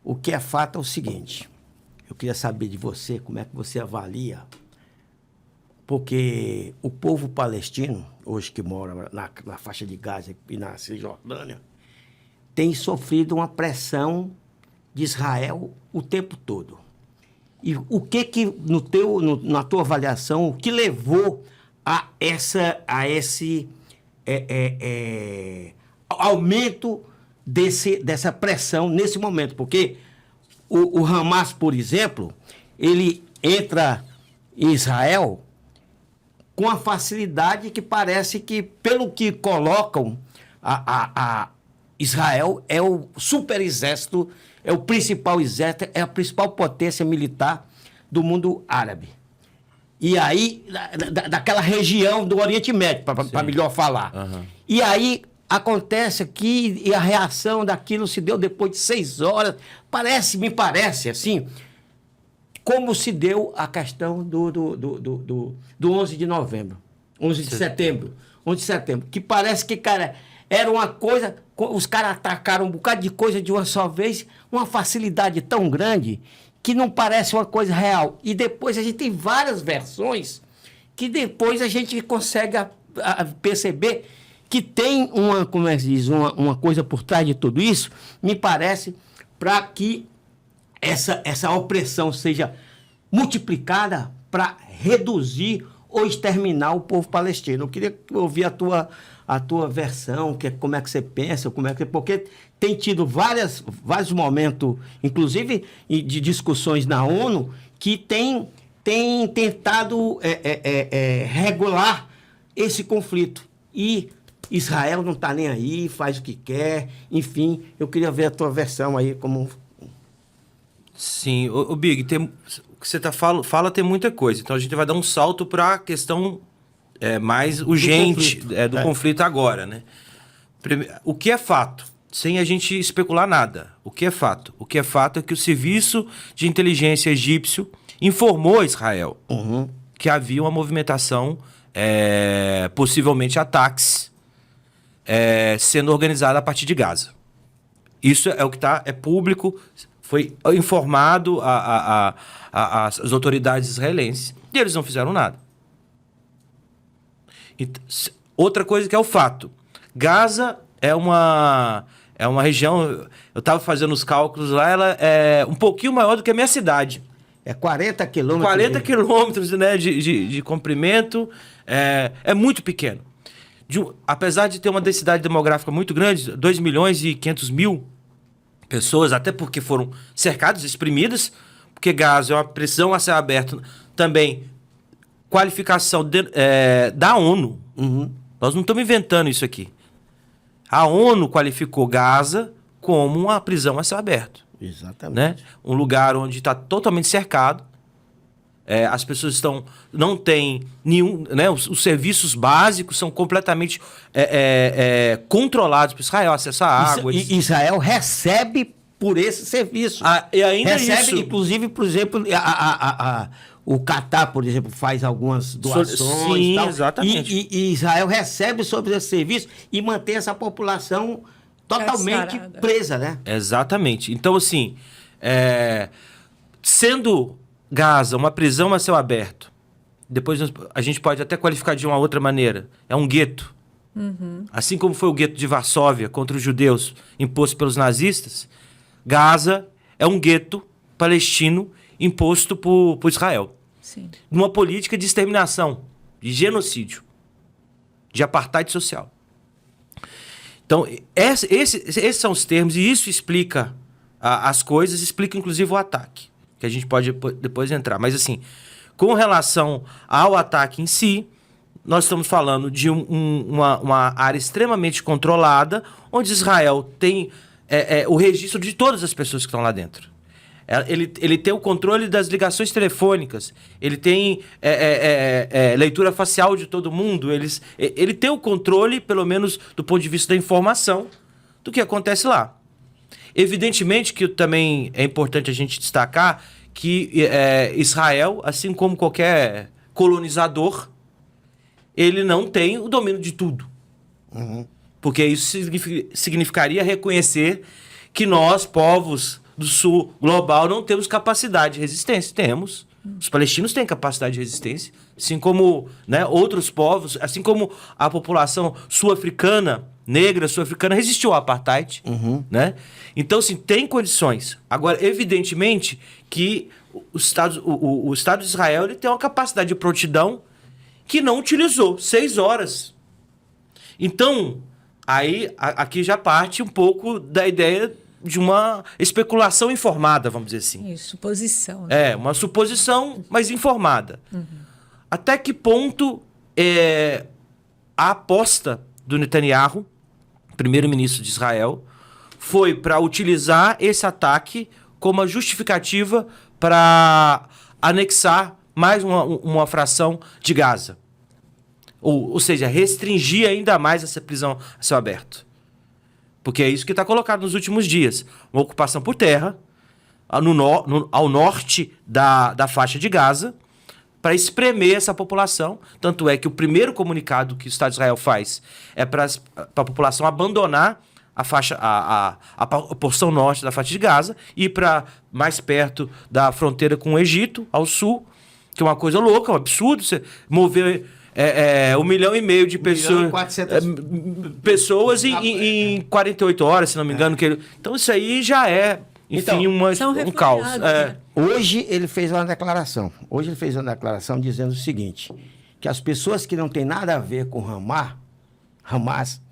O que é fato é o seguinte, eu queria saber de você, como é que você avalia, porque o povo palestino, hoje que mora na faixa de Gaza e na Cisjordânia, tem sofrido uma pressão de Israel o tempo todo. E o que na tua avaliação, o que levou a esse aumento dessa pressão nesse momento? Porque o Hamas, por exemplo, ele entra em Israel com a facilidade que parece que, pelo que colocam, Israel é o super exército, é o principal exército, é a principal potência militar do mundo árabe. E aí, daquela região do Oriente Médio, para melhor falar. Uhum. E aí, acontece aqui, e a reação daquilo se deu depois de 6 horas. Me parece, assim, como se deu a questão do 11 de novembro. 11 de setembro. 11 de setembro. Que parece que, cara, era uma coisa... Os caras atacaram um bocado de coisa de uma só vez, uma facilidade tão grande que não parece uma coisa real. E depois a gente tem várias versões que depois a gente consegue perceber que tem como é que diz, uma coisa por trás de tudo isso, me parece, para que essa opressão seja multiplicada para reduzir ou exterminar o povo palestino. Eu queria ouvir a tua versão, como é que você pensa, porque tem tido vários momentos, inclusive de discussões na ONU, que tem tentado regular esse conflito. E Israel não está nem aí, faz o que quer, enfim, eu queria ver a tua versão aí como... Sim, o Big, o que você fala tem muita coisa, então a gente vai dar um salto para a questão mais urgente do conflito agora, né? O que é fato, sem a gente especular nada, o que é fato? O que é fato é que o serviço de inteligência egípcio informou a Israel que havia uma movimentação, possivelmente ataques, sendo organizada a partir de Gaza. Isso é o que é público, foi informado às autoridades israelenses e eles não fizeram nada. Outra coisa que é o fato. Gaza é uma região, eu estava fazendo os cálculos lá, ela é um pouquinho maior do que a minha cidade. É 40 quilômetros. 40 quilômetros, né, de comprimento, é muito pequeno. Apesar de ter uma densidade demográfica muito grande, 2 milhões e 500 mil pessoas, até porque foram cercadas, exprimidas, porque Gaza é uma prisão a céu aberto, também qualificação da ONU. Nós não estamos inventando isso aqui. A ONU qualificou Gaza como uma prisão a céu aberto. Exatamente. Né? Um lugar onde está totalmente cercado. As pessoas não têm nenhum... Né? Os serviços básicos são completamente controlados por Israel. Acesso à água... Israel recebe por esse serviço. E ainda recebe, inclusive, por exemplo... O Catar, por exemplo, faz algumas doações. Sim, e tal, exatamente. E Israel recebe sobre esse serviço e mantém essa população totalmente presa, né? Exatamente. Então, assim, sendo Gaza uma prisão a céu aberto, depois a gente pode até qualificar de uma outra maneira, é um gueto. Assim como foi o gueto de Varsóvia contra os judeus imposto pelos nazistas, Gaza é um gueto palestino imposto por Israel. Sim. Numa política de exterminação, de genocídio, de apartheid social. Então, esses são os termos, e isso explica as coisas, explica inclusive o ataque, que a gente pode depois entrar. Mas, assim, com relação ao ataque em si, nós estamos falando de uma área extremamente controlada, onde Israel tem o registro de todas as pessoas que estão lá dentro. Ele tem o controle das ligações telefônicas, ele tem leitura facial de todo mundo, ele tem o controle, pelo menos do ponto de vista da informação, do que acontece lá. Evidentemente que também é importante a gente destacar que Israel, assim como qualquer colonizador, ele não tem o domínio de tudo. Porque isso significaria reconhecer que nós, povos do Sul global não temos capacidade de resistência. Temos. Os palestinos têm capacidade de resistência, assim como, né, outros povos, assim como a população sul-africana, negra sul-africana, resistiu ao apartheid. Né? Então, assim, tem condições. Agora, evidentemente que o Estado de Israel ele tem uma capacidade de prontidão que não utilizou. 6 horas. Então, aí aqui já parte um pouco da ideia de uma especulação informada, vamos dizer assim. Isso, suposição. Né? É, uma suposição, mas informada. Até que ponto a aposta do Netanyahu, primeiro-ministro de Israel, foi para utilizar esse ataque como a justificativa para anexar mais uma fração de Gaza. Ou seja, restringir ainda mais essa prisão a céu aberto. Porque é isso que está colocado nos últimos dias. Uma ocupação por terra, ao norte da faixa de Gaza, para espremer essa população. Tanto é que o primeiro comunicado que o Estado de Israel faz é para a população abandonar a porção norte da faixa de Gaza e ir para mais perto da fronteira com o Egito, ao sul, que é uma coisa louca, um absurdo. Você mover 1,5 milhão de pessoas, 1.400.000 pessoas em 48 horas, se não me engano. Então isso aí já é, enfim, então, um caos. Né? Hoje ele fez uma declaração. Dizendo o seguinte, que as pessoas que não têm nada a ver com Hamas,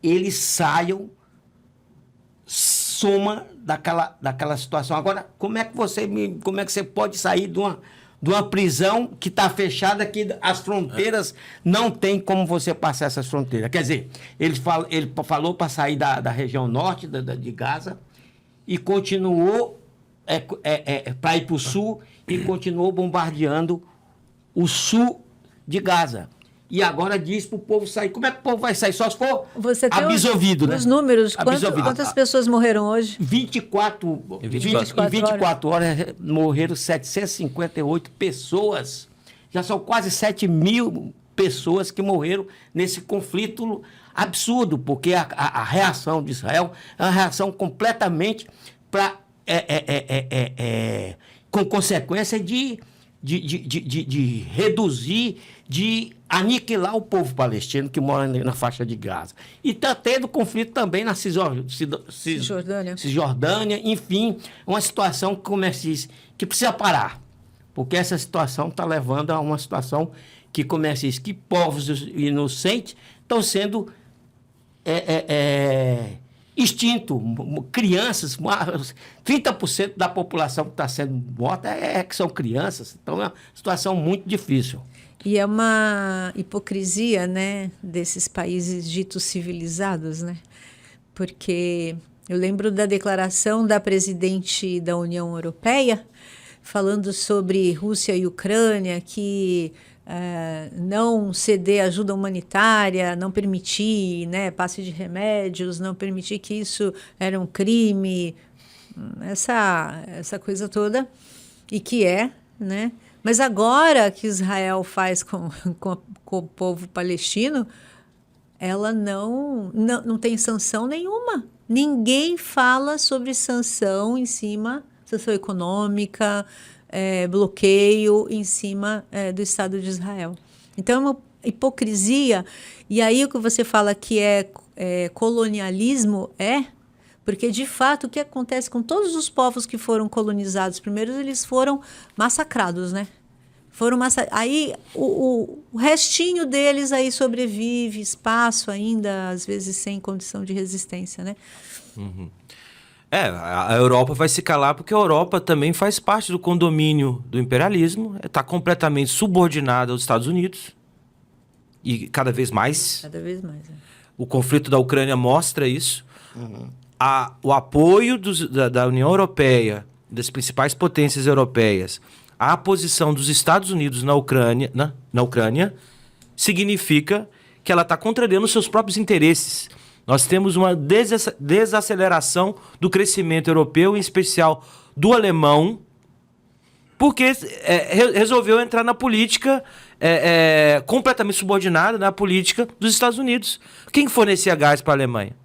eles saiam soma daquela situação. Agora, como é que você pode sair de uma prisão que está fechada, que as fronteiras não tem como você passar essas fronteiras? Quer dizer, ele falou para sair da região norte de Gaza e continuou para ir para o sul e continuou bombardeando o sul de Gaza. E agora diz para o povo sair. Como é que o povo vai sair? Só se for você tem absolvido, né? Os números, Absolvido. quantas pessoas morreram hoje? 24 horas morreram 758 pessoas. Já são quase 7 mil pessoas que morreram nesse conflito absurdo, porque a reação de Israel é uma reação completamente com consequência de reduzir, de aniquilar o povo palestino que mora na faixa de Gaza. E está tendo conflito também na Cisjordânia, enfim, uma situação que precisa parar, porque essa situação está levando a uma situação que que povos inocentes estão sendo extintos. Crianças, 30% da população que está sendo morta que são crianças. Então é uma situação muito difícil. E é uma hipocrisia, né, desses países ditos civilizados, né? Porque eu lembro da declaração da presidente da União Europeia falando sobre Rússia e Ucrânia, que não ceder ajuda humanitária, não permitir, né, passe de remédios, não permitir que isso era um crime, essa coisa toda, e que né? Mas agora que Israel faz com o povo palestino, ela não tem sanção nenhuma. Ninguém fala sobre sanção sanção econômica, bloqueio em cima do Estado de Israel. Então é uma hipocrisia. E aí o que você fala que é colonialismo porque, de fato, o que acontece com todos os povos que foram colonizados, primeiro eles foram massacrados, né? Aí o restinho deles aí sobrevive, espaço ainda, às vezes sem condição de resistência, né? Uhum. A Europa vai se calar porque a Europa também faz parte do condomínio do imperialismo, está completamente subordinada aos Estados Unidos e cada vez mais. Cada vez mais. O conflito da Ucrânia mostra isso. Uhum. O apoio da União Europeia, das principais potências europeias, à posição dos Estados Unidos na Ucrânia significa que ela está contrariando seus próprios interesses. Nós temos uma desaceleração do crescimento europeu, em especial do alemão, porque resolveu entrar na política completamente subordinada na política dos Estados Unidos. Quem fornecia gás para a Alemanha?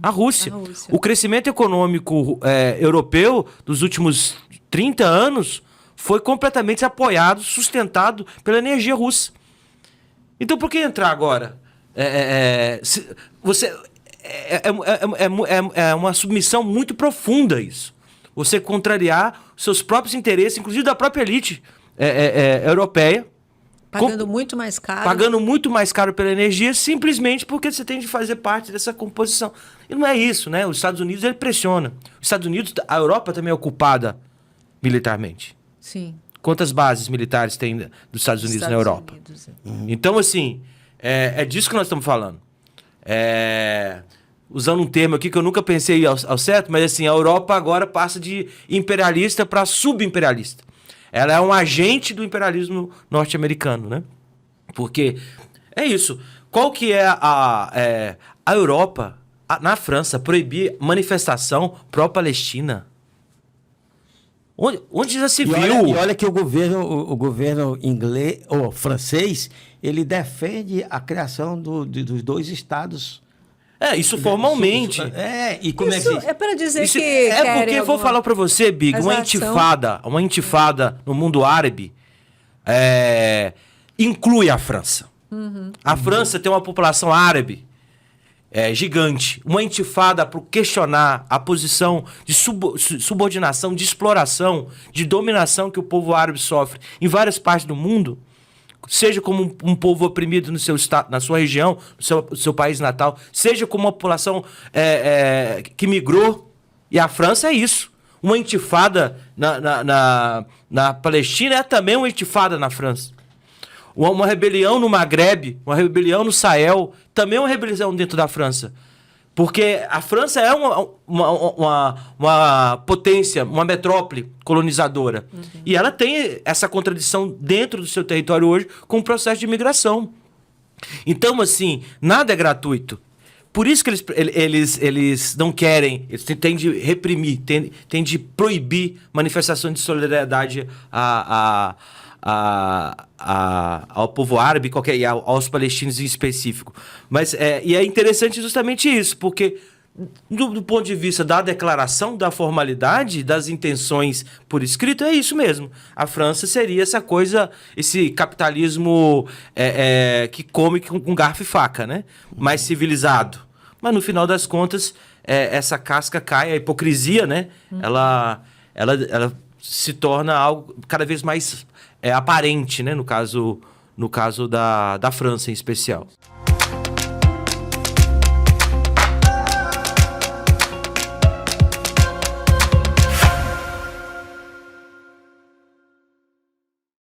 A Rússia. A Rússia. O crescimento econômico europeu dos últimos 30 anos foi completamente apoiado, sustentado pela energia russa. Então, por que entrar agora? É uma submissão muito profunda isso. Você contrariar os seus próprios interesses, inclusive da própria elite europeia. Pagando muito mais caro. Pagando muito mais caro pela energia, simplesmente porque você tem de fazer parte dessa composição. E não é isso, né? Os Estados Unidos, ele pressiona. Os Estados Unidos, a Europa também é ocupada militarmente. Sim. Quantas bases militares tem dos Estados Unidos na Europa? Então, assim, é disso que nós estamos falando. Usando um termo aqui que eu nunca pensei ao certo, mas assim, a Europa agora passa de imperialista para subimperialista. Ela é um agente do imperialismo norte-americano, né? Porque é isso. Qual que é a Europa, na França, proibir manifestação pró-Palestina? Onde já se viu? E olha que o governo inglês ou francês, ele defende a criação dos dois estados. Isso formalmente. E como Isso é que... é para dizer Isso que porque vou falar para você, Big, uma intifada no mundo árabe inclui a França. A França tem uma população árabe gigante. Uma intifada para questionar a posição de subordinação, de exploração, de dominação que o povo árabe sofre em várias partes do mundo, seja como um povo oprimido no seu estado, na sua região, no seu país natal, seja como uma população que migrou. E a França é isso. Uma intifada na Palestina é também uma intifada na França. Uma rebelião no Maghreb, uma rebelião no Sahel, também é uma rebelião dentro da França. Porque a França é uma potência, uma metrópole colonizadora. E ela tem essa contradição dentro do seu território hoje com o processo de imigração. Então, assim, nada é gratuito. Por isso que eles não querem, eles têm de reprimir, têm de proibir manifestações de solidariedade ao povo árabe e aos palestinos em específico. Mas e é interessante justamente isso, porque do ponto de vista da declaração, da formalidade, das intenções por escrito, é isso mesmo. A França seria essa coisa, esse capitalismo que come com garfo e faca, né? Mais civilizado. Mas no final das contas, essa casca cai, a hipocrisia, né? Ela se torna algo cada vez mais aparente, né? No caso da França em especial.